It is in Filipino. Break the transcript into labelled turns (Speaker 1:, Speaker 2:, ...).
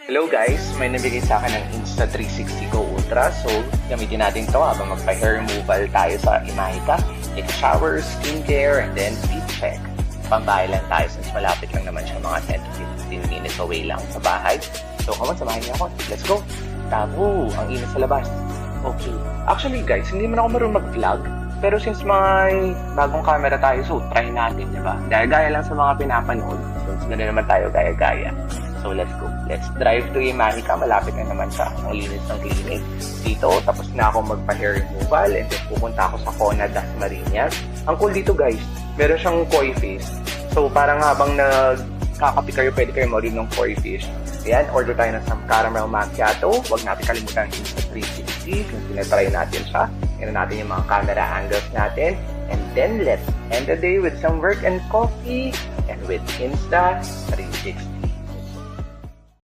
Speaker 1: Hello guys, may nabigay sa akin ng Insta360 Go Ultra. So, gamitin natin to habang magpa-hair removal tayo sa Imahika. Like shower, skincare, and then feet check. Pambahay lang tayo since malapit lang naman siya, mga 10 to 15 minutes away lang sa bahay. So, come on, samahan niyo ako. Let's go! Tabo, ang init sa labas. Okay. Actually guys, hindi man ako marunong mag-vlog. Pero since may bagong camera tayo, so try natin, di ba? Gaya-gaya lang sa mga pinapanood. Since gano'n naman tayo, gaya-gaya. So let's go. Let's drive to Imahika. Malapit na naman siya. Ang linis ng clinic dito. Tapos na ako magpa-hair removal. And then pupunta ako sa Kona Das Marinas. Ang cool dito guys, meron siyang koi fish. So parang habang nagkakapi kayo, pwede kayo mag-order ng koi fish. Ayan, order tayo ng some caramel macchiato. Huwag natin kalimutan yung Insta360 kung sinatry natin siya. Tignan natin yung mga camera angles natin. And then let's end the day with some work and coffee and with Insta360.